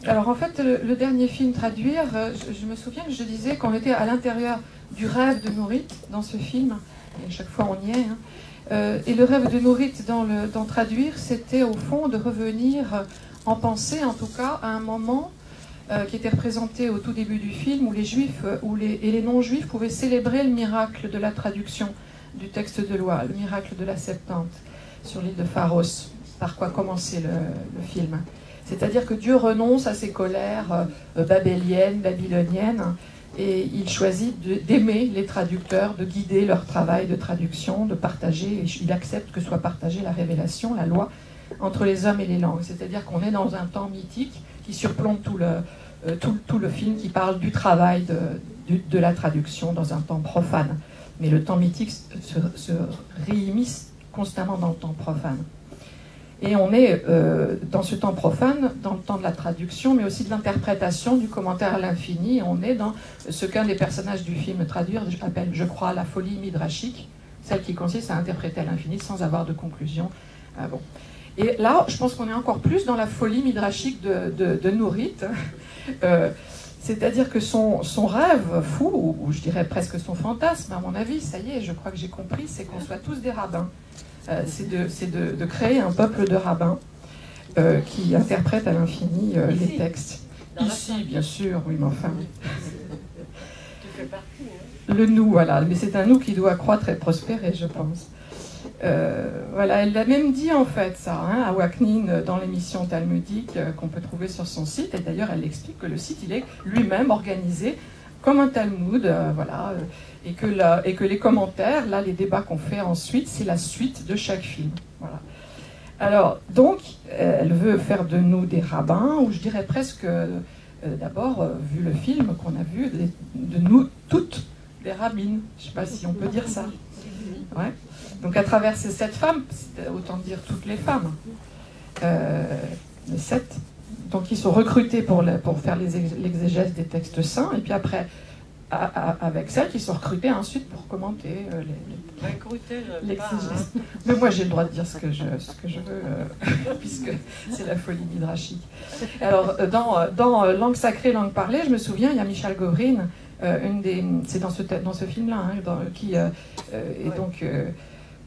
Alors en fait, le dernier film Traduire, je me souviens que je disais qu'on était à l'intérieur du rêve de Nourit dans ce film, et à chaque fois on y est. Et le rêve de Nourit dans Traduire, c'était au fond de revenir en pensée, en tout cas, à un moment qui était représenté au tout début du film, où les juifs et les non-juifs pouvaient célébrer le miracle de la traduction du texte de loi, le miracle de la Septante sur l'île de Pharos, par quoi commençait le film. C'est-à-dire que Dieu renonce à ses colères babéliennes, babyloniennes, et il choisit d'aimer les traducteurs, de guider leur travail de traduction, de partager, et il accepte que soit partagée la révélation, la loi, entre les hommes et les langues. C'est-à-dire qu'on est dans un temps mythique qui surplombe tout le film, qui parle du travail de la traduction dans un temps profane. Mais le temps mythique se réimmisce constamment dans le temps profane. Et on est dans ce temps profane, dans le temps de la traduction, mais aussi de l'interprétation, du commentaire à l'infini. On est dans ce qu'un des personnages du film Traduire appelle, je crois, la folie midrashique, celle qui consiste à interpréter à l'infini sans avoir de conclusion. Bon. Et là, je pense qu'on est encore plus dans la folie midrashique de Nourit. C'est-à-dire que son rêve fou, ou je dirais presque son fantasme, à mon avis, ça y est, je crois que j'ai compris, c'est qu'on soit tous des rabbins. C'est de créer un peuple de rabbins qui interprètent à l'infini les textes. Ici, bien sûr, oui, mais enfin. Tu fais partie, hein. Le nous, voilà. Mais c'est un nous qui doit croître et prospérer, je pense. Voilà, elle l'a même dit en fait, ça, hein, à Waknin, dans l'émission talmudique qu'on peut trouver sur son site. Et d'ailleurs, elle explique que le site, il est lui-même organisé comme un Talmud, voilà. Et que les commentaires, là, les débats qu'on fait ensuite, c'est la suite de chaque film. Voilà. Alors, donc, elle veut faire de nous des rabbins, ou je dirais presque, d'abord, vu le film qu'on a vu, de nous toutes des rabbines. Je ne sais pas si on peut dire ça. Ouais. Donc, à travers ces 7 femmes, autant dire toutes les femmes, les 7, donc ils sont recrutés pour faire l'exégèse des textes saints, et puis après, avec celles qui sont recrutées ensuite pour commenter l'exégèse. Mais moi j'ai le droit de dire ce que je veux, puisque c'est la folie midrashique. Alors dans Langue sacrée, langue parlée, je me souviens, il y a Michal Govrin, c'est dans ce film-là, hein, qui est donc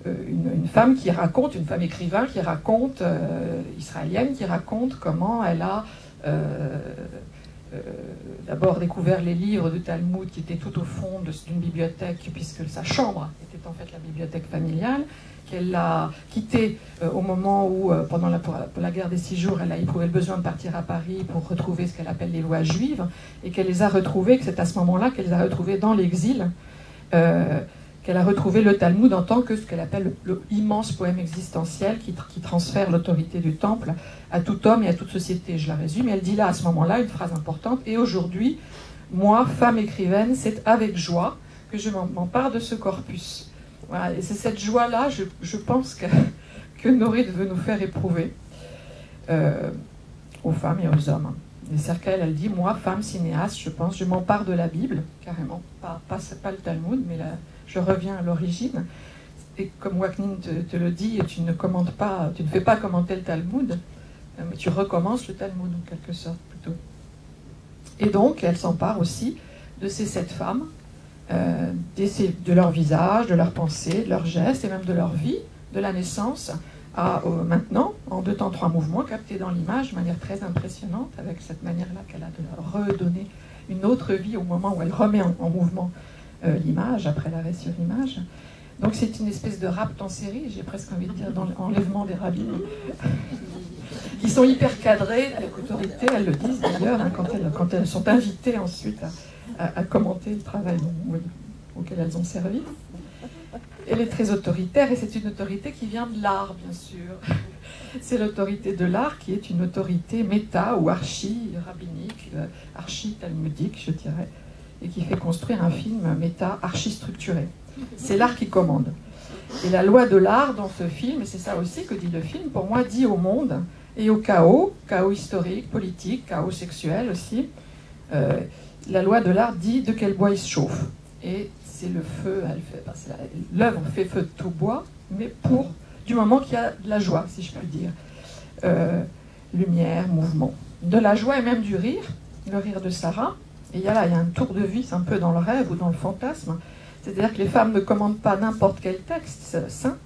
une femme qui raconte, une femme écrivain qui raconte, israélienne, qui raconte comment elle a d'abord découvert les livres de Talmud qui étaient tout au fond d'une bibliothèque, puisque sa chambre était en fait la bibliothèque familiale, qu'elle a quittée au moment où, pendant la guerre des 6 jours, elle a éprouvé le besoin de partir à Paris pour retrouver ce qu'elle appelle les lois juives, et qu'elle les a retrouvées, que c'est à ce moment-là qu'elle les a retrouvées dans l'exil, qu'elle a retrouvé le Talmud en tant que ce qu'elle appelle le immense poème existentiel qui transfère l'autorité du temple à tout homme et à toute société. Je la résume. Et elle dit là, à ce moment-là, une phrase importante. Et aujourd'hui, moi, femme écrivaine, c'est avec joie que je m'empare de ce corpus. Voilà. Et c'est cette joie-là, je pense que Nourit veut nous faire éprouver aux femmes et aux hommes. Et Serkel, elle dit, moi, femme cinéaste, je pense, je m'empare de la Bible, carrément. Pas le Talmud, mais je reviens à l'origine. Et comme Waknin te le dit, tu ne fais pas commenter le Talmud, mais tu recommences le Talmud, en quelque sorte, plutôt. Et donc, elle s'empare aussi de ces 7 femmes, de leur visage, de leurs pensées, de leurs gestes, et même de leur vie, de la naissance à maintenant, en 2 temps 3 mouvements, captés dans l'image de manière très impressionnante, avec cette manière-là qu'elle a de leur redonner une autre vie au moment où elle remet en mouvement l'image, après l'arrêt sur image. Donc c'est une espèce de rapt en série, j'ai presque envie de dire, dans l'enlèvement des rabbins, qui sont hyper cadrés avec autorité, elles le disent d'ailleurs, hein, quand elles sont invitées ensuite à commenter le travail auquel elles ont servi. Elle est très autoritaire, et c'est une autorité qui vient de l'art, bien sûr. C'est l'autorité de l'art qui est une autorité méta ou archi-rabbinique, archi-talmudique, je dirais, et qui fait construire un film méta archi-structuré. C'est l'art qui commande. Et la loi de l'art dans ce film, et c'est ça aussi que dit le film, pour moi, dit au monde et au chaos historique, politique, chaos sexuel aussi, la loi de l'art dit de quel bois il se chauffe. Et c'est le feu, l'œuvre fait feu de tout bois, mais du moment qu'il y a de la joie, si je puis dire. Lumière, mouvement. de la joie et même du rire, le rire de Sarah. Et il y a un tour de vis un peu dans le rêve ou dans le fantasme. C'est-à-dire que les femmes ne commandent pas n'importe quel texte saint,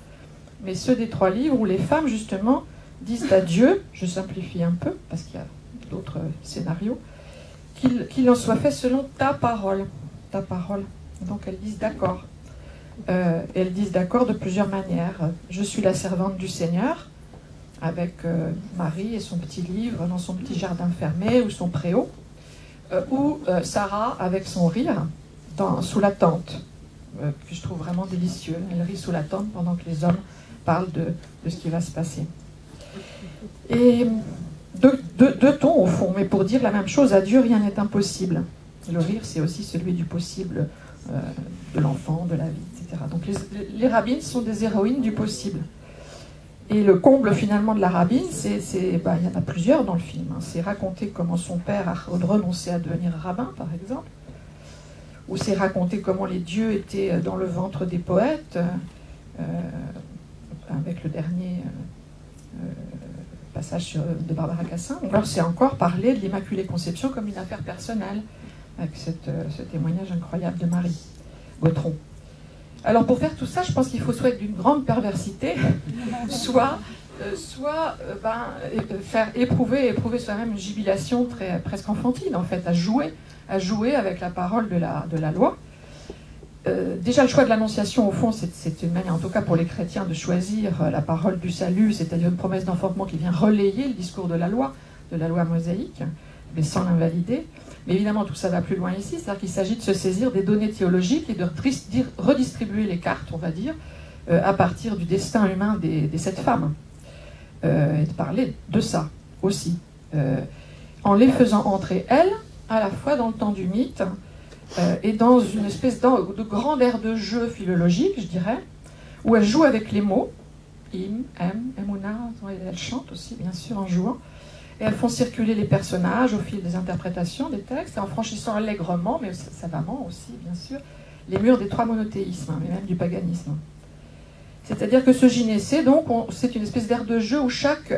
mais ceux des 3 livres où les femmes, justement, disent à Dieu, je simplifie un peu, parce qu'il y a d'autres scénarios, qu'il en soit fait selon ta parole. Ta parole. Donc elles disent d'accord. Elles disent d'accord de plusieurs manières. Je suis la servante du Seigneur, avec Marie et son petit livre dans son petit jardin fermé ou son préau, ou Sarah avec son rire sous la tente, que je trouve vraiment délicieux. Elle rit sous la tente pendant que les hommes parlent de ce qui va se passer. Et deux tons au fond, mais pour dire la même chose, à Dieu rien n'est impossible. Et le rire, c'est aussi celui du possible, de l'enfant, de la vie, etc. Donc les rabbines sont des héroïnes du possible. Et le comble finalement de la rabbine, il y en a plusieurs dans le film. Hein. C'est raconter comment son père a renoncé à devenir rabbin, par exemple. Ou c'est raconter comment les dieux étaient dans le ventre des poètes, avec le dernier passage de Barbara Cassin. Alors c'est encore parler de l'Immaculée Conception comme une affaire personnelle, avec ce témoignage incroyable de Marie Gautron. Alors pour faire tout ça, je pense qu'il faut soit être d'une grande perversité, soit faire éprouver soi-même une jubilation presque enfantine, en fait, à jouer avec la parole de la loi. Déjà, le choix de l'Annonciation, au fond, c'est une manière, en tout cas pour les chrétiens, de choisir la parole du salut, c'est-à-dire une promesse d'enfantement qui vient relayer le discours de la loi mosaïque, mais sans l'invalider. Mais évidemment, tout ça va plus loin ici, c'est-à-dire qu'il s'agit de se saisir des données théologiques et de redistribuer les cartes, on va dire, à partir du destin humain des 7 femmes. Et de parler de ça aussi, en les faisant entrer, elles, à la fois dans le temps du mythe, et dans une espèce de grande aire de jeu philologique, je dirais, où elles jouent avec les mots, im, em, emuna, elles chantent aussi, bien sûr, en jouant, et elles font circuler les personnages au fil des interprétations des textes, et en franchissant allègrement, mais savamment aussi, bien sûr, les murs des 3 monothéismes, mais même du paganisme. C'est-à-dire que ce gynécée, donc, c'est une espèce d'aire de jeu où chaque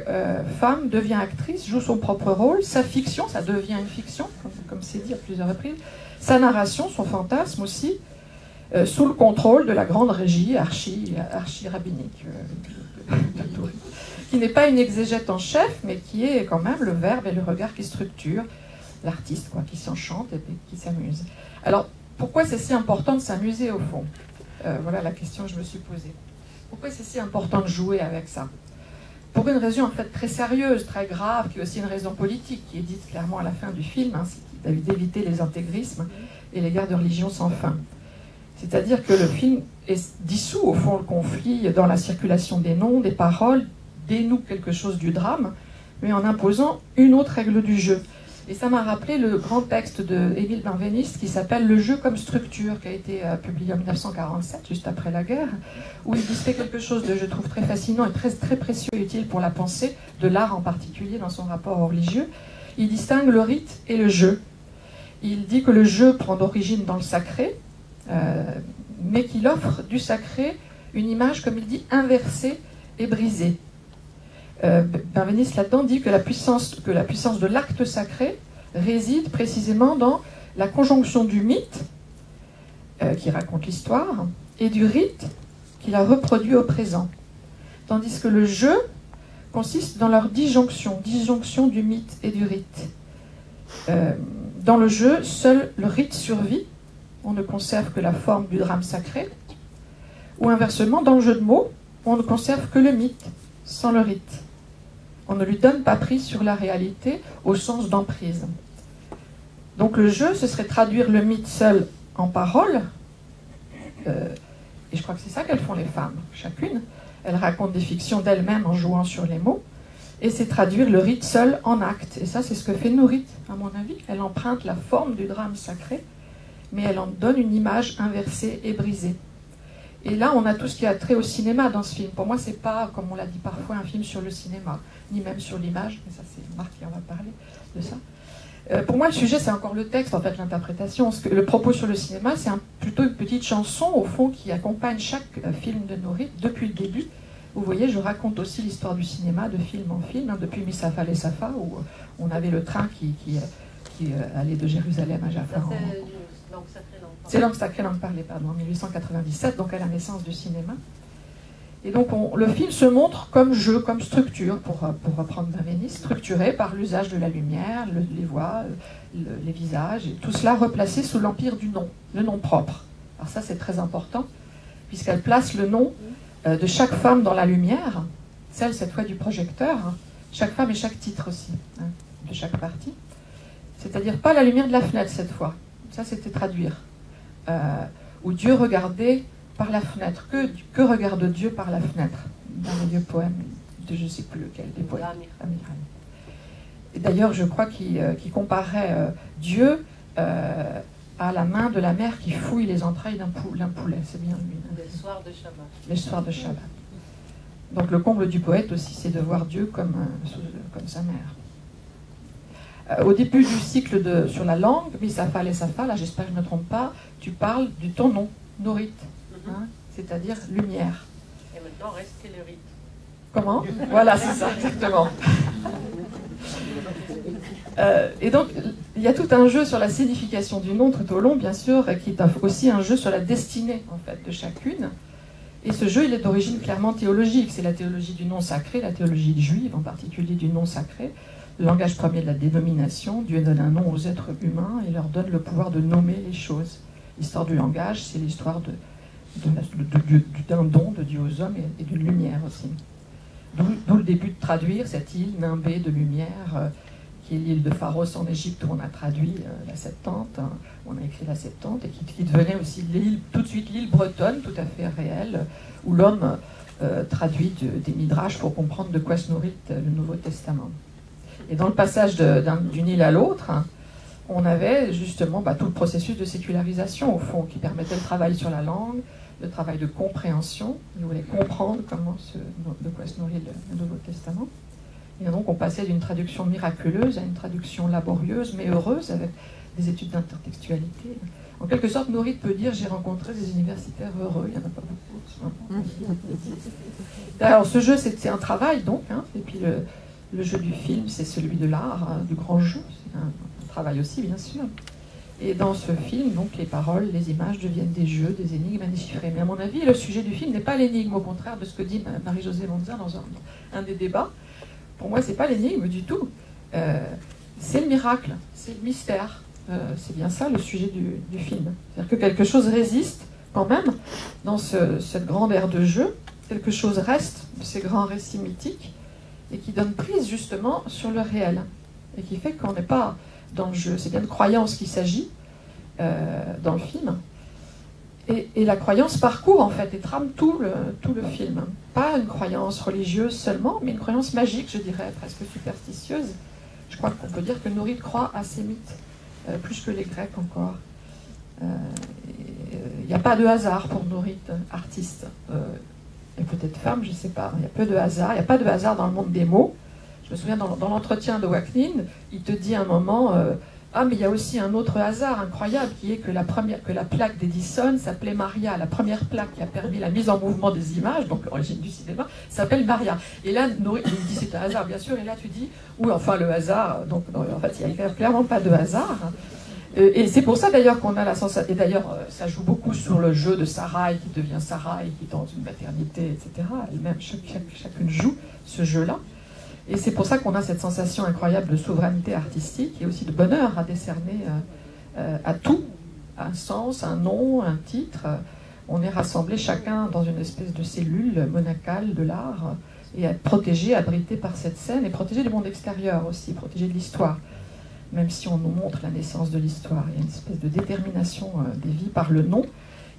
femme devient actrice, joue son propre rôle, sa fiction, ça devient une fiction, comme c'est dit à plusieurs reprises, sa narration, son fantasme aussi, sous le contrôle de la grande régie archi-rabbinique qui n'est pas une exégète en chef, mais qui est quand même le verbe et le regard qui structure l'artiste, qui s'enchante et qui s'amuse. Alors, pourquoi c'est si important de s'amuser au fond? Voilà la question que je me suis posée. Pourquoi c'est si important de jouer avec ça? Pour une raison en fait très sérieuse, très grave, qui est aussi une raison politique, qui est dite clairement à la fin du film, hein, c'est d'éviter les intégrismes et les guerres de religion sans fin. C'est-à-dire que le film dissout au fond le conflit dans la circulation des noms, des paroles, dénoue quelque chose du drame, mais en imposant une autre règle du jeu. Et ça m'a rappelé le grand texte d'Émile Benveniste qui s'appelle « Le jeu comme structure », qui a été publié en 1947, juste après la guerre, où il distingue quelque chose de, je trouve, très fascinant et très, très précieux et utile pour la pensée, de l'art en particulier dans son rapport au religieux. Il distingue le rite et le jeu. Il dit que le jeu prend d'origine dans le sacré, mais qu'il offre du sacré une image, comme il dit, inversée et brisée. Benveniste là-dedans dit que la puissance de l'acte sacré réside précisément dans la conjonction du mythe, qui raconte l'histoire, et du rite, qui la reproduit au présent. Tandis que le jeu consiste dans leur disjonction du mythe et du rite. Dans le jeu, seul le rite survit, on ne conserve que la forme du drame sacré, ou inversement, dans le jeu de mots, on ne conserve que le mythe, sans le rite. On ne lui donne pas prise sur la réalité au sens d'emprise. Donc le jeu, ce serait traduire le mythe seul en paroles, et je crois que c'est ça qu'elles font les femmes, chacune. Elles racontent des fictions d'elles-mêmes en jouant sur les mots, et c'est traduire le rite seul en acte. Et ça, c'est ce que fait Nourit, à mon avis. Elle emprunte la forme du drame sacré, mais elle en donne une image inversée et brisée. Et là, on a tout ce qui a trait au cinéma dans ce film. Pour moi, c'est pas, comme on l'a dit parfois, un film sur le cinéma, ni même sur l'image, mais ça, c'est Marc qui en va parler de ça. Pour moi, le sujet, c'est encore le texte, en fait, l'interprétation. Le propos sur le cinéma, c'est plutôt une petite chanson, au fond, qui accompagne chaque film de Nourit depuis le début, Vous voyez, je raconte aussi l'histoire du cinéma, de film en film, hein, depuis Missafa les Safa, où on avait le train qui allait de Jérusalem à Jaffa. C'est Langue sacrée, langue parlée, pardon, en 1897, donc à la naissance du cinéma. Et donc le film se montre comme jeu, comme structure, pour reprendre Davenis, structuré par l'usage de la lumière, les voix, les visages, et tout cela replacé sous l'empire du nom, le nom propre. Alors ça c'est très important, puisqu'elle place le nom de chaque femme dans la lumière, celle cette fois du projecteur, hein, chaque femme et chaque titre aussi, hein, de chaque partie. C'est-à-dire pas la lumière de la fenêtre cette fois, ça c'était traduire, où Dieu regardait par la fenêtre. Que regarde Dieu par la fenêtre dans le vieux poème de je ne sais plus lequel des poèmes. Et d'ailleurs, je crois qu'il comparait Dieu à la main de la mère qui fouille les entrailles d'un poulet. C'est bien lui. Hein. Les soirs de Shabbat. Les soirs de Shabbat. Donc le comble du poète aussi, c'est de voir Dieu comme sa mère. Au début du cycle sur la langue, Missafa les Safa, là j'espère que je ne me trompe pas, tu parles de ton nom, Norit. Hein, c'est-à-dire lumière. Et maintenant, reste le rite. Comment? Voilà, c'est ça, exactement. Et donc, il y a tout un jeu sur la signification du nom tout au long, bien sûr, et qui est aussi un jeu sur la destinée, en fait, de chacune. Et ce jeu, il est d'origine clairement théologique. C'est la théologie du nom sacré, la théologie juive, en particulier du nom sacré. Le langage premier de la dénomination. Dieu donne un nom aux êtres humains et leur donne le pouvoir de nommer les choses. L'histoire du langage, c'est l'histoire d'un don de Dieu aux hommes et d'une lumière aussi. D'où le début de traduire cette île nimbée de lumière, qui est l'île de Pharos en Égypte, où on a traduit la Septante, hein, on a écrit la Septante, et qui devenait aussi tout de suite l'île bretonne, tout à fait réelle, où l'homme traduit des midrash pour comprendre de quoi se nourrit le Nouveau Testament. Et dans le passage d'une île à l'autre, hein, on avait justement tout le processus de sécularisation, au fond, qui permettait le travail sur la langue, le travail de compréhension. Il voulait comprendre de quoi se nourrit le Nouveau Testament. Et donc on passait d'une traduction miraculeuse à une traduction laborieuse, mais heureuse, avec des études d'intertextualité. En quelque sorte, Norit peut dire « j'ai rencontré des universitaires heureux », il n'y en a pas beaucoup. Alors ce jeu, c'est un travail, donc, hein, et puis le jeu du film, c'est celui de l'art, hein, du grand jeu, c'est un travail aussi, bien sûr. Et dans ce film, donc, les paroles, les images deviennent des jeux, des énigmes à déchiffrer. Mais à mon avis, le sujet du film n'est pas l'énigme, au contraire de ce que dit Marie-Josée Monza dans un des débats. Pour moi, ce n'est pas l'énigme du tout. C'est le miracle, c'est le mystère. C'est bien ça le sujet du film. C'est-à-dire que quelque chose résiste quand même dans cette grande ère de jeu. Quelque chose reste de ces grands récits mythiques et qui donne prise justement sur le réel. Et qui fait qu'on n'est pas dans le jeu. C'est bien de croyance qu'il s'agit dans le film. Et la croyance parcourt en fait et trame tout le film. Pas une croyance religieuse seulement, mais une croyance magique, je dirais, presque superstitieuse. Je crois qu'on peut dire que Norit croit à ces mythes, plus que les Grecs encore. Il n'y a pas de hasard pour Norit, artiste. Et peut-être femme, je ne sais pas. Il y a peu de hasard. Il n'y a pas de hasard dans le monde des mots. Je me souviens, dans l'entretien de Waknin, il te dit à un moment ah, mais il y a aussi un autre hasard incroyable qui est que la plaque d'Edison s'appelait Maria. La première plaque qui a permis la mise en mouvement des images, donc l'origine du cinéma, s'appelle Maria. Et là, Norit il dit c'est un hasard, bien sûr, et là tu dis oui, enfin le hasard, donc en fait il n'y a clairement pas de hasard. Et c'est pour ça d'ailleurs qu'on a la sensation, et d'ailleurs ça joue beaucoup sur le jeu de Sarai qui devient Sarai, qui est dans une maternité, etc. Elle-même, chacune joue ce jeu-là. Et c'est pour ça qu'on a cette sensation incroyable de souveraineté artistique et aussi de bonheur à décerner à tout, un sens, un nom, un titre. On est rassemblés chacun dans une espèce de cellule monacale de l'art et être protégés, abrités par cette scène et protégés du monde extérieur aussi, protégés de l'histoire. Même si on nous montre la naissance de l'histoire, il y a une espèce de détermination des vies par le nom.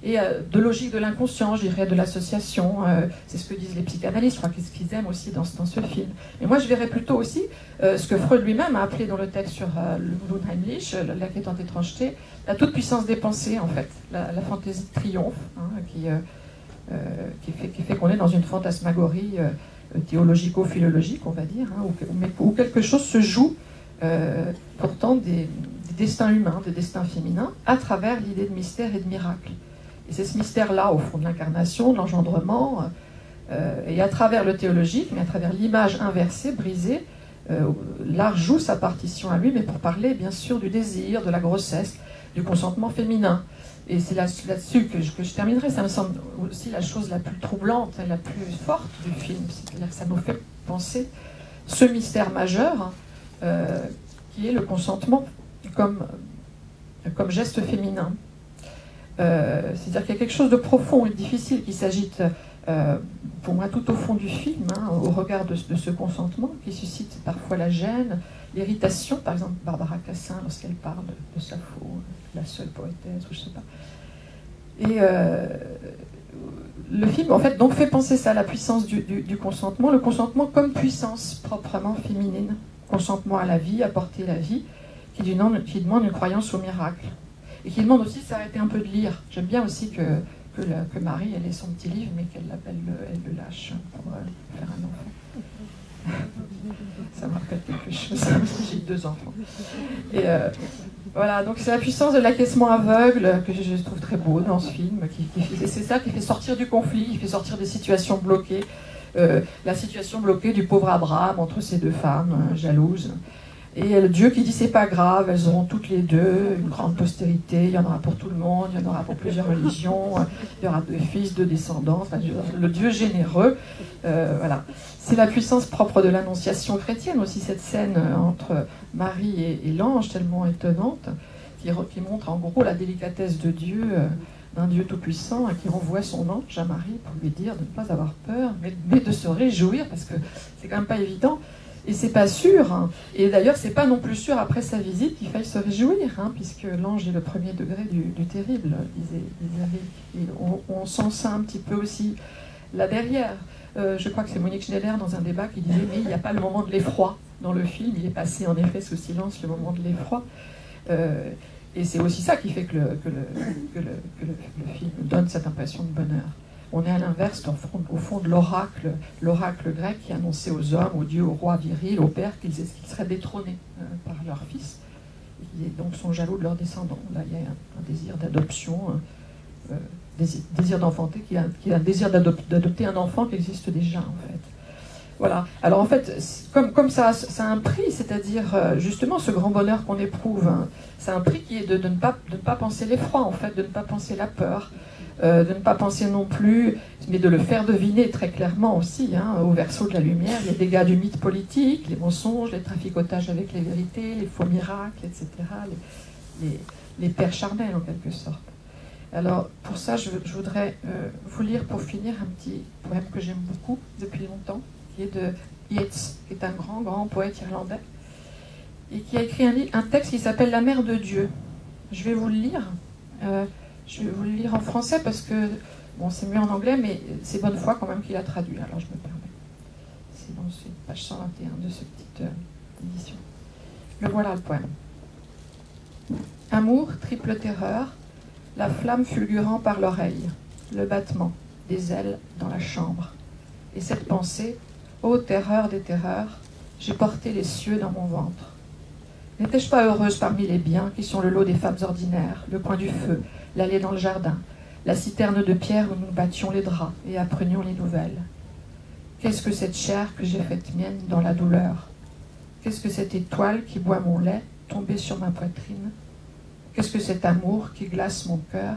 Et de logique de l'inconscient, je dirais, de l'association. C'est ce que disent les psychanalystes, je crois qu'est-ce qu'ils aiment aussi dans ce film. Et moi, je verrais plutôt aussi ce que Freud lui-même a appelé dans le texte sur le Unheimlich, la quête étrangeté, la toute-puissance des pensées, en fait. La fantaisie de triomphe, hein, qui fait qu'on est dans une fantasmagorie théologico-philologique, on va dire, hein, où quelque chose se joue, pourtant des destins humains, des destins féminins, à travers l'idée de mystère et de miracle. Et c'est ce mystère-là, au fond, de l'incarnation, de l'engendrement, Et à travers le théologique, mais à travers l'image inversée, brisée, l'art joue sa partition à lui, mais pour parler bien sûr du désir, de la grossesse, du consentement féminin. Et c'est là-dessus que je terminerai. Ça me semble aussi la chose la plus troublante et la plus forte du film. C'est-à-dire que ça nous fait penser ce mystère majeur qui est le consentement comme geste féminin. C'est-à-dire qu'il y a quelque chose de profond et de difficile qui s'agite pour moi tout au fond du film, au regard de ce consentement qui suscite parfois la gêne, l'irritation. Par exemple, Barbara Cassin, lorsqu'elle parle de Sappho, la seule poétesse, ou je sais pas. Et le film, en fait, donc fait penser ça, la puissance du consentement, le consentement comme puissance proprement féminine, consentement à la vie, apporter la vie, qui demande une croyance au miracle. Et qui demande aussi de s'arrêter un peu de lire. J'aime bien aussi que Marie, elle ait son petit livre, mais qu'elle le lâche pour faire un enfant. Ça me rappelle quelque chose. J'ai 2 enfants. Et voilà, donc c'est la puissance de l'acquiescement aveugle que je trouve très beau dans ce film. C'est ça qui fait sortir du conflit, qui fait sortir des situations bloquées. La situation bloquée du pauvre Abraham entre ces 2 femmes jalouses. Et Dieu qui dit c'est pas grave, elles auront toutes les 2 une grande postérité, il y en aura pour tout le monde, il y en aura pour plusieurs religions, il y aura 2 fils, 2 descendants, enfin, le Dieu généreux. Voilà. C'est la puissance propre de l'annonciation chrétienne aussi, cette scène entre Marie et l'ange tellement étonnante, qui montre en gros la délicatesse de Dieu, d'un Dieu tout-puissant, qui renvoie son ange à Marie pour lui dire de ne pas avoir peur, mais de se réjouir, parce que c'est quand même pas évident. Et c'est pas sûr, hein. Et d'ailleurs c'est pas non plus sûr après sa visite qu'il faille se réjouir, hein, puisque l'ange est le premier degré du terrible, disait Eric. Et on sent ça un petit peu aussi là derrière. Je crois que c'est Monique Schneider dans un débat qui disait mais il n'y a pas le moment de l'effroi dans le film, il est passé en effet sous silence le moment de l'effroi. Et c'est aussi ça qui fait que le film donne cette impression de bonheur. On est à l'inverse, au fond de l'oracle grec qui annonçait aux hommes, aux dieux, aux rois virils, aux pères qu'ils seraient détrônés par leur fils, et donc sont jaloux de leurs descendants. Là, il y a un désir d'adoption, désir d'enfanter, qui a un désir d'adopter un enfant qui existe déjà, en fait. Voilà. Alors, en fait, comme ça a un prix, c'est-à-dire justement ce grand bonheur qu'on éprouve, hein, c'est un prix qui est de ne pas penser l'effroi, en fait, de ne pas penser la peur. De ne pas penser non plus, mais de le faire deviner très clairement aussi, hein, au verso de la lumière, les dégâts du mythe politique, les mensonges, les traficotages avec les vérités, les faux miracles, etc., les pères charnels en quelque sorte. Alors pour ça, je voudrais vous lire pour finir un petit poème que j'aime beaucoup depuis longtemps, qui est de Yeats, qui est un grand poète irlandais, et qui a écrit un texte qui s'appelle « La mère de Dieu ». Je vais vous le lire. Je vais vous le lire en français parce que, bon, c'est mieux en anglais, mais c'est bonne foi quand même qu'il a traduit, alors je me permets. Sinon, c'est page 121 de cette petite édition. Le voilà le poème. Amour, triple terreur, la flamme fulgurant par l'oreille, le battement des ailes dans la chambre. Et cette pensée, ô terreur des terreurs, j'ai porté les cieux dans mon ventre. N'étais-je pas heureuse parmi les biens qui sont le lot des femmes ordinaires, le coin du feu, l'allée dans le jardin, la citerne de pierre où nous battions les draps et apprenions les nouvelles. Qu'est-ce que cette chair que j'ai faite mienne dans la douleur? Qu'est-ce que cette étoile qui boit mon lait, tombée sur ma poitrine? Qu'est-ce que cet amour qui glace mon cœur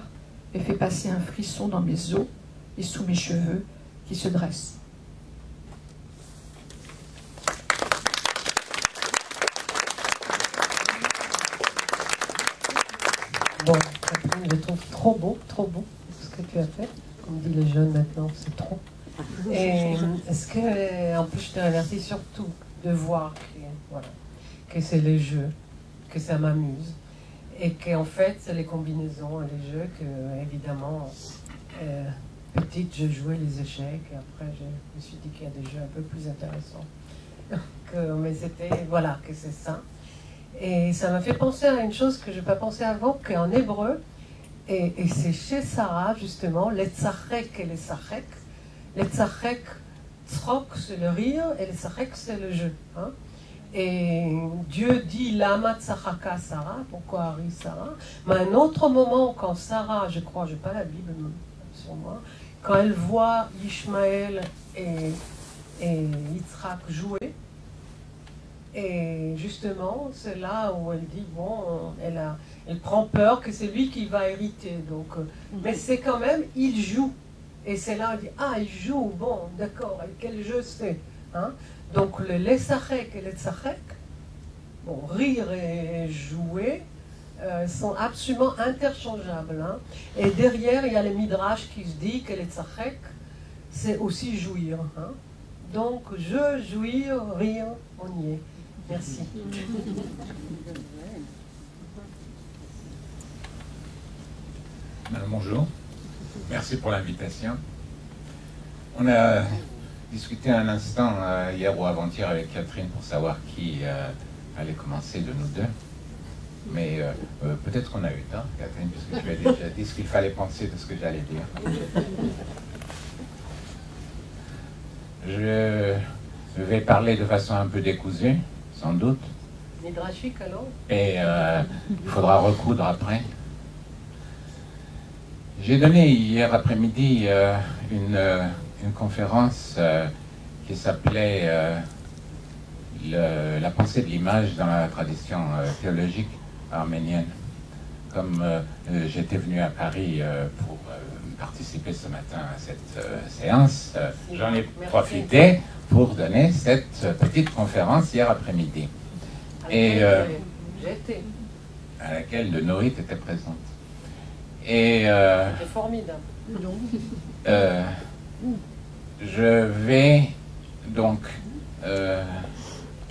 et fait passer un frisson dans mes os et sous mes cheveux qui se dressent? Bon, Catherine, je trouve trop beau ce que tu as fait. Comme disent les jeunes maintenant, c'est trop. Et est-ce que, en plus, je te remercie surtout de voir que c'est les jeux, que ça m'amuse. Et qu'en fait, c'est les combinaisons et les jeux que, évidemment, petite, je jouais les échecs. Et après, je me suis dit qu'il y a des jeux un peu plus intéressants. Mais c'était, voilà, que c'est ça. Et ça m'a fait penser à une chose que je n'ai pas pensé avant, qu'en hébreu, et c'est chez Sarah, justement, les tzachek et les sachek. Les tzachek, tzrok, c'est le rire, et les sachek, c'est le jeu. Hein. Et Dieu dit Lama tzachaka Sarah, pourquoi rit Sarah? Mais à un autre moment, quand Sarah, je crois, je n'ai pas la Bible sur moi, quand elle voit Ishmaël et Yitzhak jouaient. Et justement, c'est là où elle dit, bon, elle prend peur que c'est lui qui va hériter. Donc, mais c'est quand même, il joue. Et c'est là où elle dit, ah, il joue, bon, d'accord, et quel jeu c'est, hein? Donc le lesachek et le tzachek, bon, rire et jouer, sont absolument interchangeables, hein? Et derrière, il y a le midrash qui se dit que le tzachek, c'est aussi jouir, hein? Donc, je, jouir, rire, on y est. Merci. Bonjour, merci pour l'invitation. On a discuté un instant hier ou avant-hier avec Catherine pour savoir qui allait commencer de nous deux. Mais peut-être qu'on a eu tort, Catherine, puisque tu as déjà dit ce qu'il fallait penser de ce que j'allais dire. Je vais parler de façon un peu décousue, sans doute. Midrashique alors? Et il faudra recoudre après. J'ai donné hier après-midi une conférence qui s'appelait la pensée de l'image dans la tradition théologique arménienne. Comme j'étais venu à Paris pour participer ce matin à cette séance, j'en ai profité pour donner cette petite conférence hier après-midi. Et à laquelle le Norit était présente. Et c'est formidable. je vais donc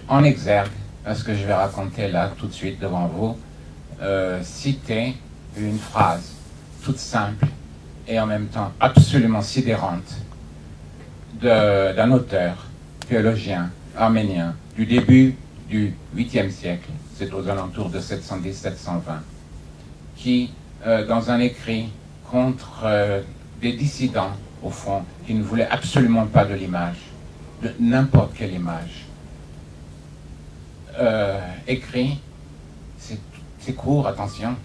en exergue à ce que je vais raconter là tout de suite devant vous, citer une phrase toute simple et en même temps absolument sidérante d'un auteur théologien arménien du début du 8e siècle, c'est aux alentours de 710-720, qui, dans un écrit contre des dissidents, au fond, qui ne voulaient absolument pas de l'image, de n'importe quelle image, écrit, c'est court, attention,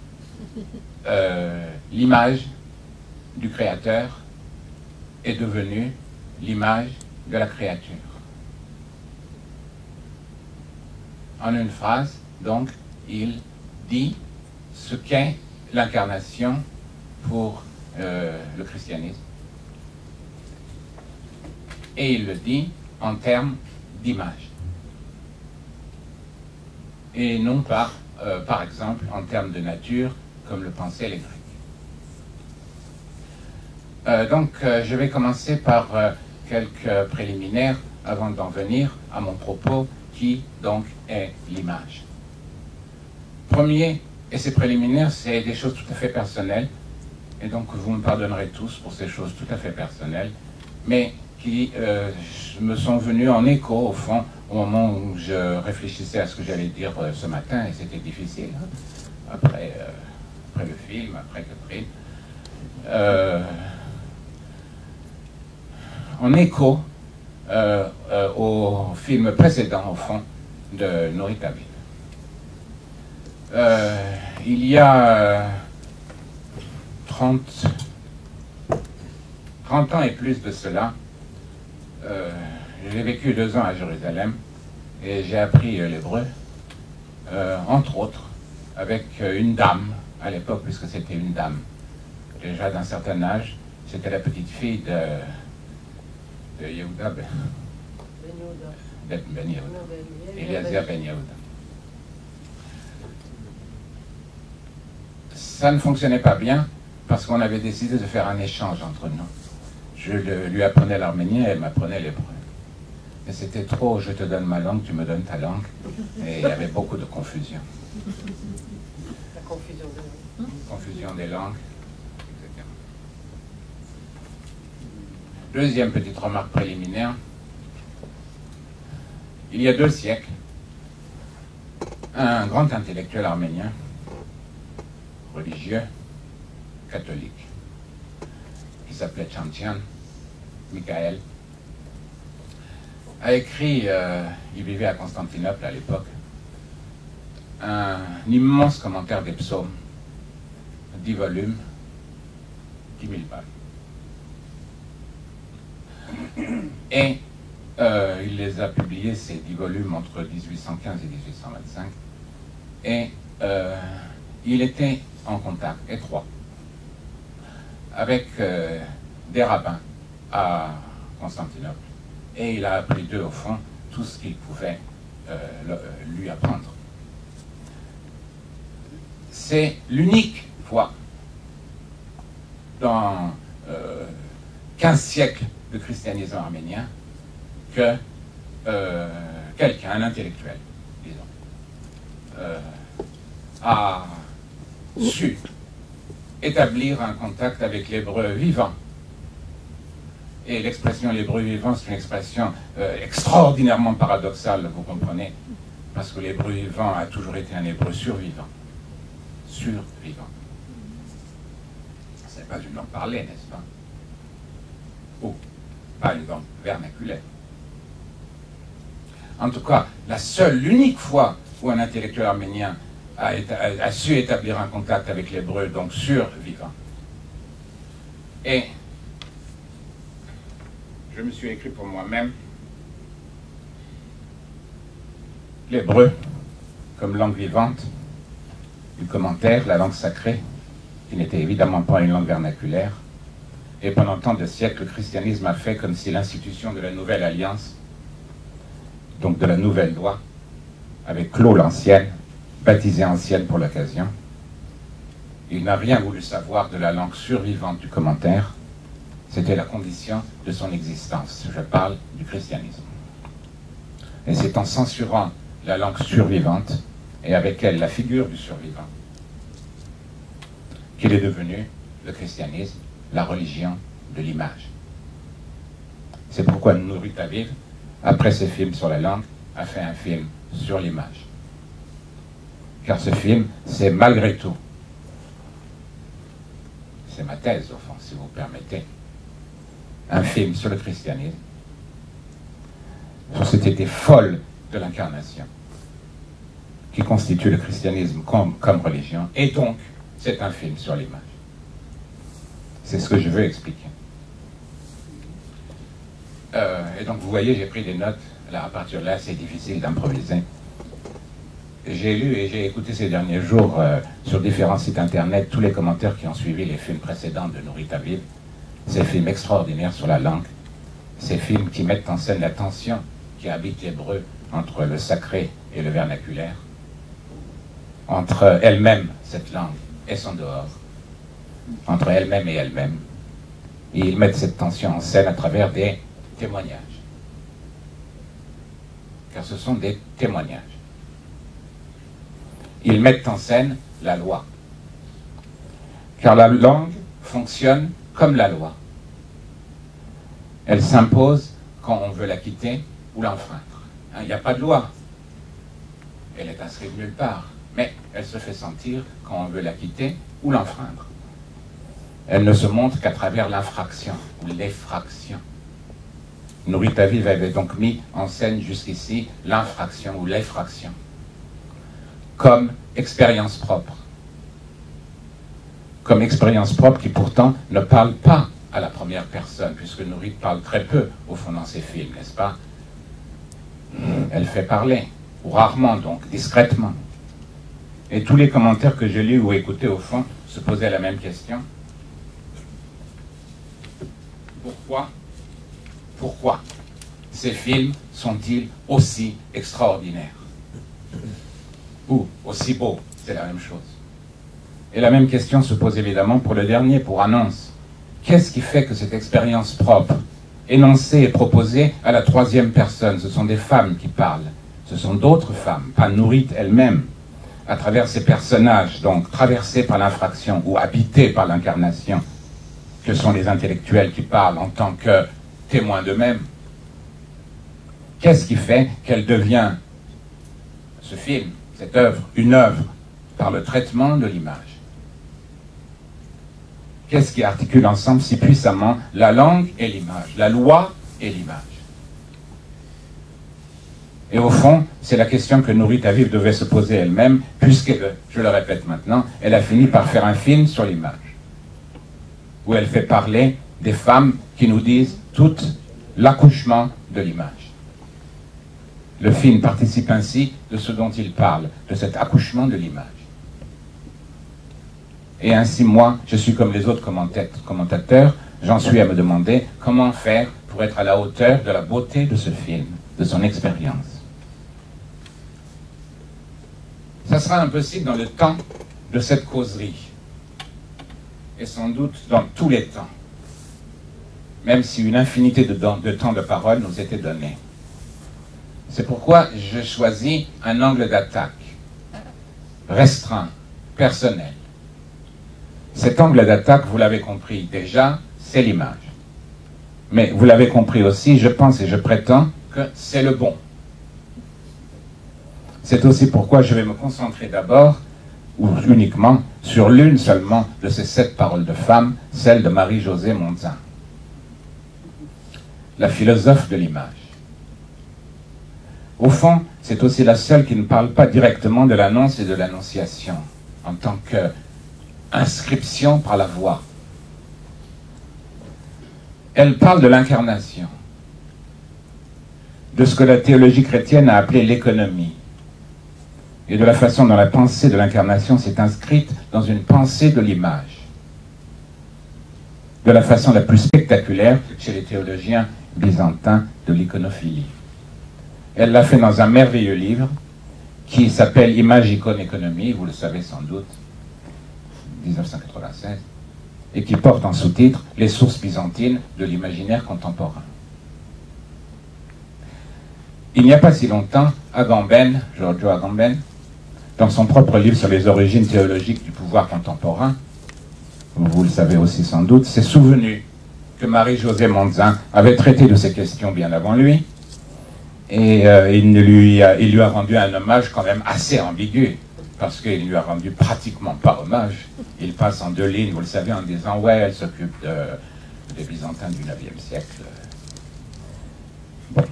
l'image du Créateur est devenue l'image de la créature. En une phrase, donc, il dit ce qu'est l'incarnation pour le christianisme. Et il le dit en termes d'image. Et non pas, par exemple, en termes de nature, comme le pensaient les Grecs. Donc, je vais commencer par quelques préliminaires avant d'en venir à mon propos, qui donc est l'image. Premier, et ces préliminaires, c'est des choses tout à fait personnelles, et donc vous me pardonnerez tous pour ces choses tout à fait personnelles, mais qui me sont venues en écho, au fond, au moment où je réfléchissais à ce que j'allais dire ce matin, et c'était difficile, hein, après le film, après Catherine. En écho au film précédent, au fond, de Norit David. Il y a 30 ans et plus de cela, j'ai vécu 2 ans à Jérusalem et j'ai appris l'hébreu, entre autres, avec une dame, à l'époque, puisque c'était une dame, déjà d'un certain âge, c'était la petite fille de Yehuda Ben Yehuda, Eliezer Ben Yehuda. Ça ne fonctionnait pas bien parce qu'on avait décidé de faire un échange entre nous. Je lui apprenais l'arménien et elle m'apprenait l'hébreu. Et c'était trop, je te donne ma langue, tu me donnes ta langue. Et il y avait beaucoup de confusion. La confusion des langues. Confusion des langues, etc. Deuxième petite remarque préliminaire. Il y a 2 siècles, un grand intellectuel arménien, religieux, catholique, qui s'appelait Chantian, Michael, a écrit, il vivait à Constantinople à l'époque, un immense commentaire des psaumes, 10 volumes, 10 000 pages. Et il les a publiés, ces 10 volumes, entre 1815 et 1825. Et il était en contact étroit avec des rabbins à Constantinople. Et il a appris d'eux, au fond, tout ce qu'il pouvait lui apprendre. C'est l'unique fois dans 15 siècles de christianisme arménien que quelqu'un, un intellectuel, disons, a su établir un contact avec l'hébreu vivant. Et l'expression l'hébreu vivant, c'est une expression extraordinairement paradoxale, vous comprenez, parce que l'hébreu vivant a toujours été un hébreu survivant. Survivant. Ce n'est pas une langue parlée, n'est-ce pas? Ou pas une langue vernaculaire. En tout cas, l'unique fois où un intellectuel arménien a su établir un contact avec l'hébreu, donc survivant. Et je me suis écrit pour moi-même l'hébreu comme langue vivante du commentaire, la langue sacrée, qui n'était évidemment pas une langue vernaculaire. Et pendant tant de siècles, le christianisme a fait comme si l'institution de la nouvelle alliance, donc de la nouvelle loi, avait clos l'ancienne, baptisée ancienne pour l'occasion. Il n'a rien voulu savoir de la langue survivante du commentaire. C'était la condition de son existence. Je parle du christianisme. Et c'est en censurant la langue survivante, et avec elle la figure du survivant, qu'il est devenu, le christianisme, la religion de l'image. C'est pourquoi Nurit Aviv, après ce film sur la langue, a fait un film sur l'image. Car ce film, c'est malgré tout, c'est ma thèse au fond, si vous permettez, un film sur le christianisme, sur cette idée folle de l'incarnation, qui constitue le christianisme comme religion, et donc, c'est un film sur l'image. C'est ce que je veux expliquer. Et donc, vous voyez, j'ai pris des notes. Là, à partir de là, c'est difficile d'improviser. J'ai lu et j'ai écouté ces derniers jours sur différents sites internet tous les commentaires qui ont suivi les films précédents de Nurit Aviv. Ces films extraordinaires sur la langue. Ces films qui mettent en scène la tension qui habite l'hébreu entre le sacré et le vernaculaire. Entre elle-même, cette langue, et son dehors. Entre elle-même et elle-même. Et ils mettent cette tension en scène à travers des témoignages. Car ce sont des témoignages. Ils mettent en scène la loi. Car la langue fonctionne comme la loi. Elle s'impose quand on veut la quitter ou l'enfreindre. Il n'y a pas de loi. Elle est inscrite nulle part. Mais elle se fait sentir quand on veut la quitter ou l'enfreindre. Elle ne se montre qu'à travers l'infraction ou l'effraction. Nurit Aviv avait donc mis en scène jusqu'ici l'infraction ou l'effraction comme expérience propre. Comme expérience propre qui pourtant ne parle pas à la première personne, puisque Nurit parle très peu au fond dans ses films, n'est-ce pas? Elle fait parler, ou rarement donc, discrètement. Et tous les commentaires que j'ai lus ou écoutés au fond se posaient la même question. Pourquoi ces films sont-ils aussi extraordinaires? Ou aussi beaux, c'est la même chose. Et la même question se pose évidemment pour le dernier, pour Annonce. Qu'est-ce qui fait que cette expérience propre, énoncée et proposée à la troisième personne, ce sont des femmes qui parlent, ce sont d'autres femmes, pas Nurit elle-même, à travers ces personnages, donc traversés par l'infraction ou habités par l'incarnation, que sont les intellectuels qui parlent en tant que témoins d'eux-mêmes. Qu'est-ce qui fait qu'elle devient, ce film, cette œuvre, une œuvre, par le traitement de l'image? Qu'est-ce qui articule ensemble si puissamment la langue et l'image, la loi et l'image? Et au fond, c'est la question que Nurit Aviv devait se poser elle-même, puisque, je le répète maintenant, elle a fini par faire un film sur l'image, où elle fait parler des femmes qui nous disent toutes l'accouchement de l'image. Le film participe ainsi de ce dont il parle, de cet accouchement de l'image. Et ainsi, moi, je suis comme les autres commentateurs, j'en suis à me demander comment faire pour être à la hauteur de la beauté de ce film, de son expérience. Ça sera impossible dans le temps de cette causerie, et sans doute dans tous les temps, même si une infinité de temps de parole nous était donnée. C'est pourquoi je choisis un angle d'attaque, restreint, personnel. Cet angle d'attaque, vous l'avez compris déjà, c'est l'image. Mais vous l'avez compris aussi, je pense et je prétends que c'est le bon. C'est aussi pourquoi je vais me concentrer d'abord, ou uniquement, sur l'une seulement de ces 7 paroles de femme, celle de Marie-Josée Monzin, la philosophe de l'image. Au fond, c'est aussi la seule qui ne parle pas directement de l'annonce et de l'annonciation, en tant qu'inscription par la voix. Elle parle de l'incarnation, de ce que la théologie chrétienne a appelé l'économie, et de la façon dont la pensée de l'incarnation s'est inscrite dans une pensée de l'image, de la façon la plus spectaculaire chez les théologiens byzantins de l'iconophilie. Elle l'a fait dans un merveilleux livre qui s'appelle Image, icône, économie, vous le savez sans doute, 1996, et qui porte en sous-titre Les sources byzantines de l'imaginaire contemporain. Il n'y a pas si longtemps, Agamben, Giorgio Agamben, dans son propre livre sur les origines théologiques du pouvoir contemporain, vous le savez aussi sans doute, s'est souvenu que Marie-Josée Monzin avait traité de ces questions bien avant lui, et il lui a rendu un hommage quand même assez ambigu, parce qu'il lui a rendu pratiquement pas hommage. Il passe en 2 lignes, vous le savez, en disant « ouais, elle s'occupe des Byzantins du IXe siècle ». Bon.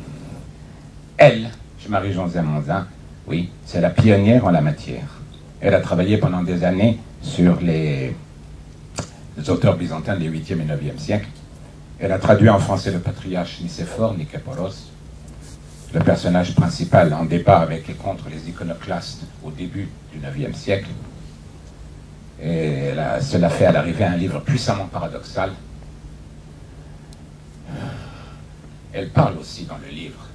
Elle, Marie-Josée Monzin, oui, c'est la pionnière en la matière. Elle a travaillé pendant des années sur les auteurs byzantins des 8e et 9e siècles. Elle a traduit en français le patriarche Nicéphore, Niképhoros, le personnage principal en débat avec et contre les iconoclastes au début du IXe siècle. Et cela fait à l'arrivée un livre puissamment paradoxal. Elle parle aussi dans le livre,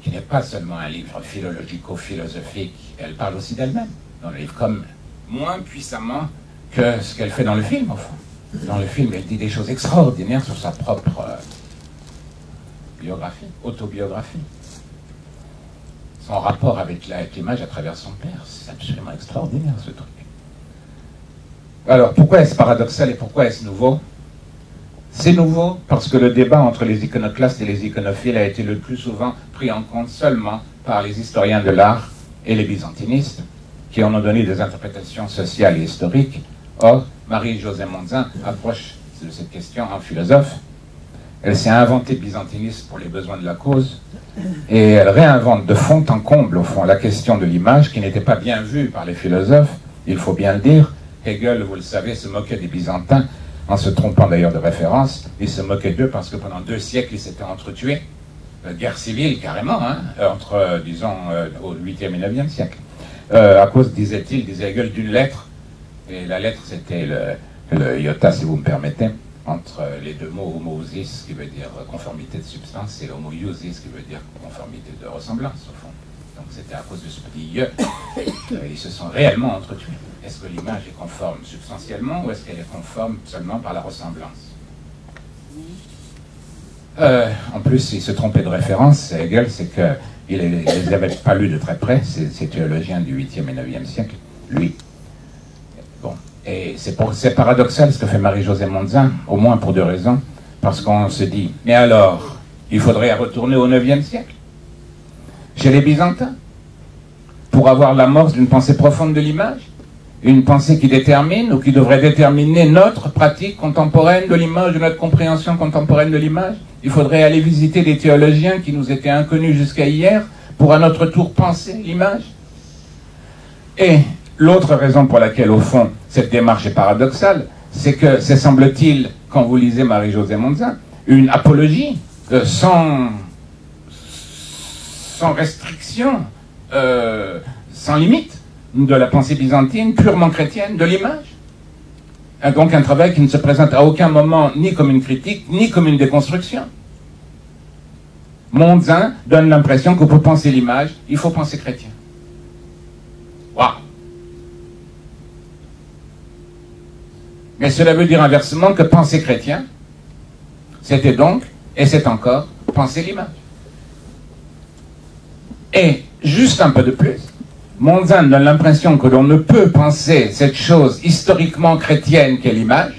qui n'est pas seulement un livre philologico-philosophique, elle parle aussi d'elle-même dans le livre, comme moins puissamment que ce qu'elle fait dans le film, au fond. Dans le film, elle dit des choses extraordinaires sur sa propre biographie, autobiographie. Son rapport avec l'image à travers son père, c'est absolument extraordinaire, ce truc. Alors, pourquoi est-ce paradoxal et pourquoi est-ce nouveau? C'est nouveau parce que le débat entre les iconoclastes et les iconophiles a été le plus souvent pris en compte seulement par les historiens de l'art et les byzantinistes, qui en ont donné des interprétations sociales et historiques. Or, Marie-Josée Monzin approche de cette question en philosophe. Elle s'est inventée byzantiniste pour les besoins de la cause, et elle réinvente de fond en comble, au fond, la question de l'image qui n'était pas bien vue par les philosophes, il faut bien le dire. Hegel, vous le savez, se moquait des Byzantins, en se trompant d'ailleurs de référence. Il se moquait d'eux parce que pendant 2 siècles, ils s'étaient entretués. Guerre civile, carrément, hein, entre, disons, au 8e et 9e siècle. À cause, disait-il, disait Hegel, d'une lettre. Et la lettre, c'était le iota, si vous me permettez, entre les 2 mots homoousis, qui veut dire conformité de substance, et homoiousis, qui veut dire conformité de ressemblance, au fond. Donc c'était à cause de ce petit ie. Ils se sont réellement entretués. Est-ce que l'image est conforme substantiellement ou est-ce qu'elle est conforme seulement par la ressemblance? En plus, il se trompait de référence, Hegel, c'est qu'il ne les avait pas lus de très près, ces théologiens du 8e et 9e siècle, lui. Bon. Et c'est paradoxal ce que fait Marie-Josée Monzin, au moins pour 2 raisons. Parce qu'on se dit, mais alors, il faudrait retourner au 9e siècle, chez les Byzantins, pour avoir l'amorce d'une pensée profonde de l'image, une pensée qui détermine ou qui devrait déterminer notre pratique contemporaine de l'image, de notre compréhension contemporaine de l'image. Il faudrait aller visiter des théologiens qui nous étaient inconnus jusqu'à hier pour à notre tour penser l'image. Et l'autre raison pour laquelle, au fond, cette démarche est paradoxale, c'est que c'est, semble-t-il, quand vous lisez Marie-Josée Monzin, une apologie sans restriction, sans limite, de la pensée byzantine, purement chrétienne, de l'image. Donc un travail qui ne se présente à aucun moment ni comme une critique, ni comme une déconstruction. Mondzin donne l'impression que pour penser l'image, il faut penser chrétien. Waouh! Mais cela veut dire inversement que penser chrétien, c'était donc, et c'est encore, penser l'image. Et, juste un peu de plus, Mondzin donne l'impression que l'on ne peut penser cette chose historiquement chrétienne qu'est l'image,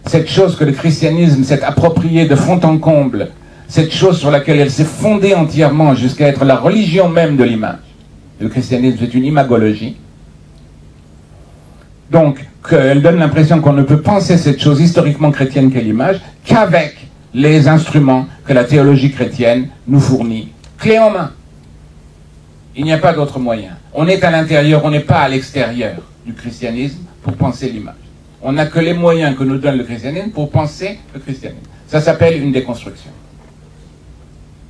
cette chose que le christianisme s'est appropriée de fond en comble, cette chose sur laquelle elle s'est fondée entièrement jusqu'à être la religion même de l'image. Le christianisme, c'est une imagologie. Donc, qu'elle donne l'impression qu'on ne peut penser cette chose historiquement chrétienne qu'est l'image qu'avec les instruments que la théologie chrétienne nous fournit, clé en main. Il n'y a pas d'autre moyen. On est à l'intérieur, on n'est pas à l'extérieur du christianisme pour penser l'image. On n'a que les moyens que nous donne le christianisme pour penser le christianisme. Ça s'appelle une déconstruction.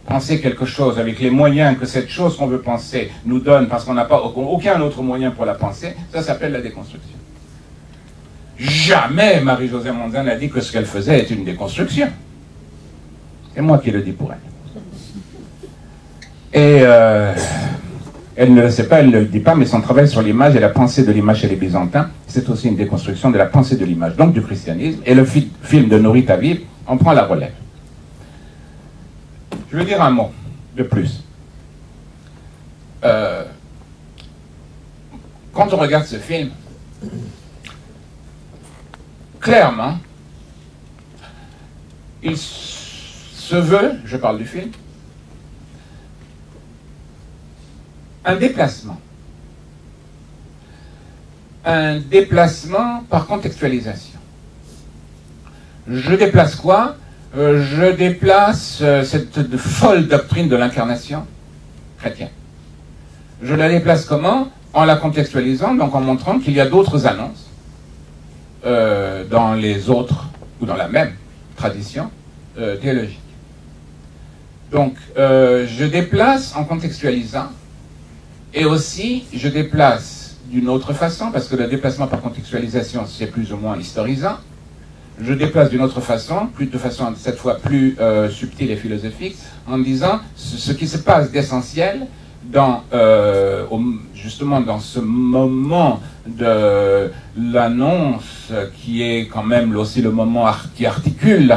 Penser quelque chose avec les moyens que cette chose qu'on veut penser nous donne parce qu'on n'a pas aucun autre moyen pour la penser, ça s'appelle la déconstruction. Jamais Marie-Josée Mondzin n'a dit que ce qu'elle faisait était une déconstruction. C'est moi qui le dis pour elle. Et elle ne le sait pas, elle ne le dit pas, mais son travail sur l'image et la pensée de l'image chez les Byzantins, c'est aussi une déconstruction de la pensée de l'image, donc du christianisme. Et le film de Nourit Aviv en prend la relève. Je veux dire un mot de plus. Quand on regarde ce film, clairement, il se veut, je parle du film, un déplacement. Un déplacement par contextualisation. Je déplace quoi? Je déplace cette folle doctrine de l'incarnation chrétienne. Je la déplace comment? En la contextualisant, donc en montrant qu'il y a d'autres annonces dans les autres, ou dans la même tradition théologique. Donc, je déplace en contextualisant, et aussi, je déplace d'une autre façon, parce que le déplacement par contextualisation, c'est plus ou moins historisant. Je déplace d'une autre façon, de façon cette fois plus subtile et philosophique, en disant ce qui se passe d'essentiel dans, justement dans ce moment de l'annonce qui est quand même aussi le moment qui articule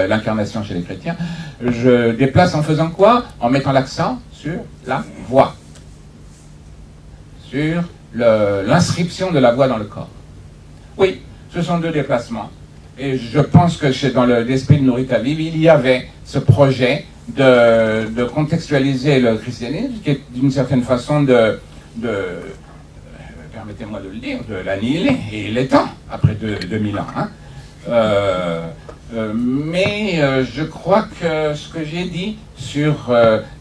l'incarnation chez les chrétiens. Je déplace en faisant quoi? En mettant l'accent sur la voix, sur l'inscription de la voix dans le corps. Oui, ce sont deux déplacements. Et je pense que dans l'esprit de Nourit Aviv, il y avait ce projet de contextualiser le christianisme, qui est d'une certaine façon permettez-moi de le dire, de l'annihiler. Et il est temps, après 2000 ans. Hein. Mais je crois que ce que j'ai dit sur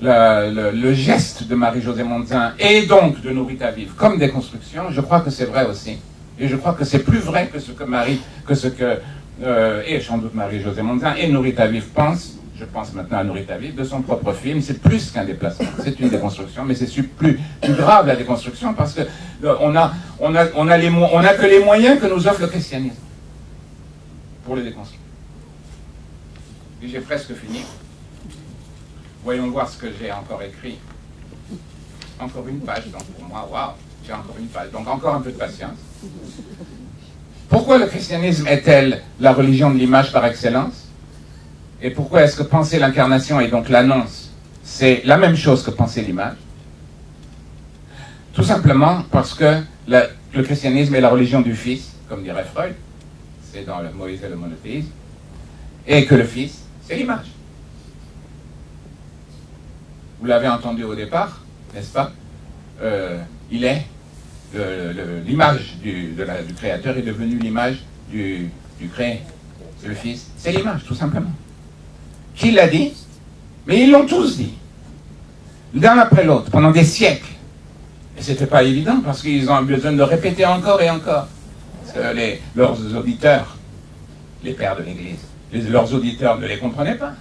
le geste de Marie-Josée Mondzin et donc de Nourit Aviv comme déconstruction, je crois que c'est vrai aussi. Et je crois que c'est plus vrai que ce que et sans doute Marie-Josée Mondzin et Nourit Aviv pensent. Je pense maintenant à Nourit Aviv, de son propre film. C'est plus qu'un déplacement, c'est une déconstruction, mais c'est plus grave la déconstruction parce que on a que les moyens que nous offre le christianisme pour le déconstruire. Et j'ai presque fini. Voyons voir ce que j'ai encore écrit. Encore une page, donc pour moi, waouh, j'ai encore une page. Donc encore un peu de patience. Pourquoi le christianisme est-elle la religion de l'image par excellence? Et pourquoi est-ce que penser l'incarnation et donc l'annonce, c'est la même chose que penser l'image? Tout simplement parce que le christianisme est la religion du Fils, comme dirait Freud, c'est dans le Moïse et le monothéisme, et que le Fils, c'est l'image. Vous l'avez entendu au départ, n'est-ce pas? Il est l'image du Créateur est devenue l'image du Créé. C'est le Fils, c'est l'image, tout simplement. Qui l'a dit? Mais ils l'ont tous dit, l'un après l'autre, pendant des siècles. Et c'était pas évident, parce qu'ils ont besoin de le répéter encore et encore. Parce que leurs auditeurs, les pères de l'Église, Leurs auditeurs ne les comprenaient pas.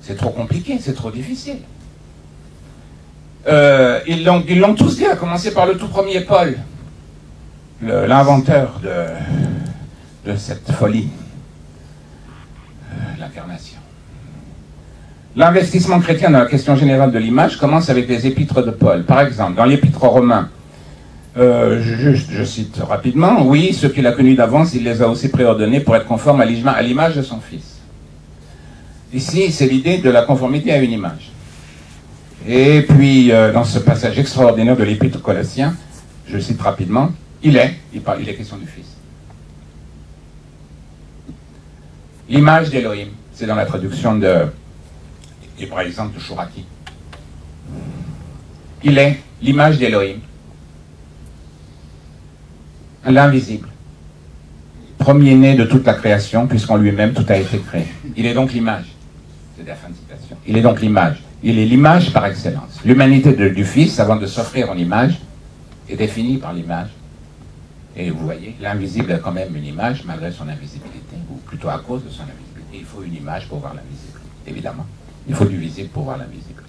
C'est trop compliqué, c'est trop difficile. Ils l'ont tous dit, à commencer par le tout premier Paul, l'inventeur de cette folie, l'incarnation. L'investissement chrétien dans la question générale de l'image commence avec les épîtres de Paul. Par exemple, dans l'épître aux Romains, je cite rapidement, « Oui, ceux qu'il a connus d'avance, il les a aussi préordonnés pour être conformes à l'image de son Fils. » Ici, c'est l'idée de la conformité à une image. Et puis, dans ce passage extraordinaire de l'épître aux Colossiens, je cite rapidement, il est question du Fils. L'image d'Élohim, c'est dans la traduction hébraïsante de Chouraki. Il est l'image d'Élohim, l'invisible, premier-né de toute la création, puisqu'en lui-même tout a été créé. Il est donc l'image. C'est la fin de citation. Il est donc l'image. Il est l'image par excellence. L'humanité du Fils, avant de s'offrir en image, est définie par l'image. Et vous voyez, l'invisible a quand même une image, malgré son invisibilité, ou plutôt à cause de son invisibilité. Il faut une image pour voir l'invisible, évidemment. Il faut du visible pour voir l'invisible.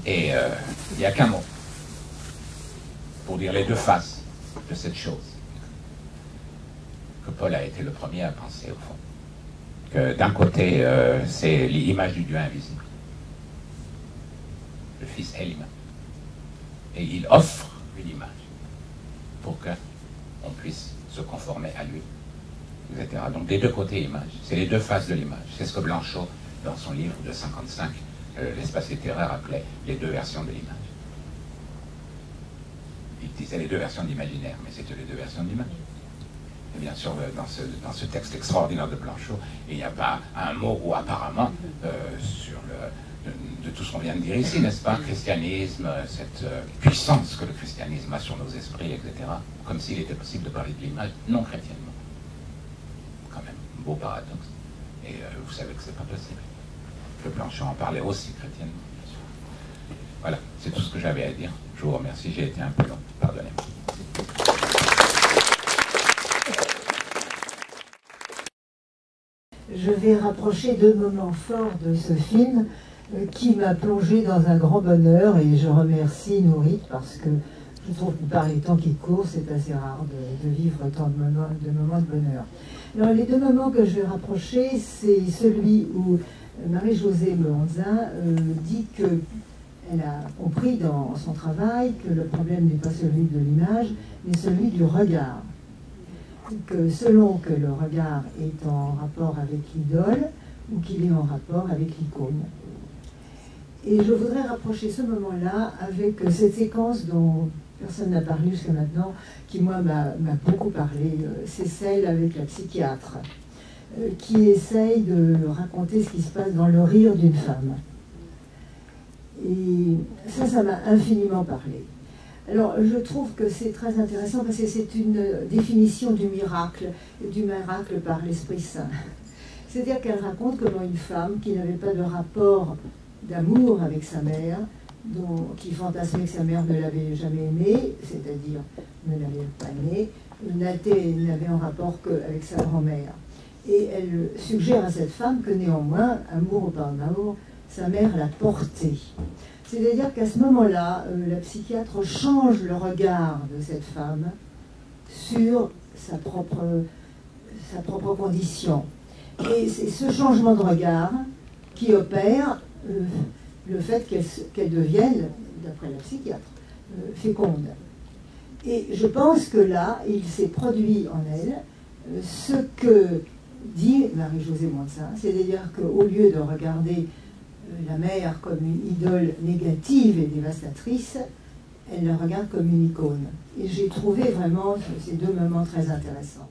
Et il n'y a qu'un mot pour dire les deux faces de cette chose que Paul a été le premier à penser, au fond. Que d'un côté, c'est l'image du Dieu invisible. Le Fils est l'image. Et il offre une image pour qu'on puisse se conformer à lui, etc. Donc des deux côtés image. C'est les deux faces de l'image. C'est ce que Blanchot, dans son livre de 55, L'espace littéraire, appelait les deux versions de l'image. Il disait les deux versions d'imaginaire, mais c'était les deux versions d'image. Et bien sûr, dans ce texte extraordinaire de Blanchot, il n'y a pas un mot ou apparemment sur de tout ce qu'on vient de dire ici, n'est-ce pas? Christianisme, cette puissance que le christianisme a sur nos esprits, etc. Comme s'il était possible de parler de l'image non chrétiennement. Quand même, un beau paradoxe. Et vous savez que c'est pas possible. Que Blanchot en parlait aussi chrétiennement, bien sûr. Voilà, c'est tout ce que j'avais à dire. Je vous remercie, j'ai été un peu long. Pardonnez-moi. Je vais rapprocher deux moments forts de ce film qui m'a plongé dans un grand bonheur, et je remercie Nourit parce que je trouve que par les temps qui courent, c'est assez rare de vivre tant de moments de bonheur. Alors les deux moments que je vais rapprocher, c'est celui où Marie-Josée Mehanzin dit qu'elle a compris dans son travail que le problème n'est pas celui de l'image, mais celui du regard. Que selon que le regard est en rapport avec l'idole ou qu'il est en rapport avec l'icône. Et je voudrais rapprocher ce moment-là avec cette séquence dont personne n'a parlé jusqu'à maintenant, qui moi m'a beaucoup parlé, c'est celle avec la psychiatre, qui essaye de raconter ce qui se passe dans le rire d'une femme. Et ça m'a infiniment parlé. Alors, je trouve que c'est très intéressant parce que c'est une définition du miracle par l'Esprit Saint. C'est-à-dire qu'elle raconte comment une femme qui n'avait pas de rapport d'amour avec sa mère, qui fantasmait que sa mère ne l'avait jamais aimée, c'est-à-dire ne l'avait pas aimée, n'avait un rapport qu'avec sa grand-mère. Et elle suggère à cette femme que néanmoins, amour ou pas amour, sa mère l'a portée. C'est-à-dire qu'à ce moment-là, la psychiatre change le regard de cette femme sur sa propre condition. Et c'est ce changement de regard qui opère le fait qu'elle devienne, d'après la psychiatre, féconde. Et je pense que là, il s'est produit en elle ce que dit Marie-Josée Mehanzin, c'est-à-dire qu'au lieu de regarder la mère comme une idole négative et dévastatrice, elle la regarde comme une icône. Et j'ai trouvé vraiment ces deux moments très intéressants.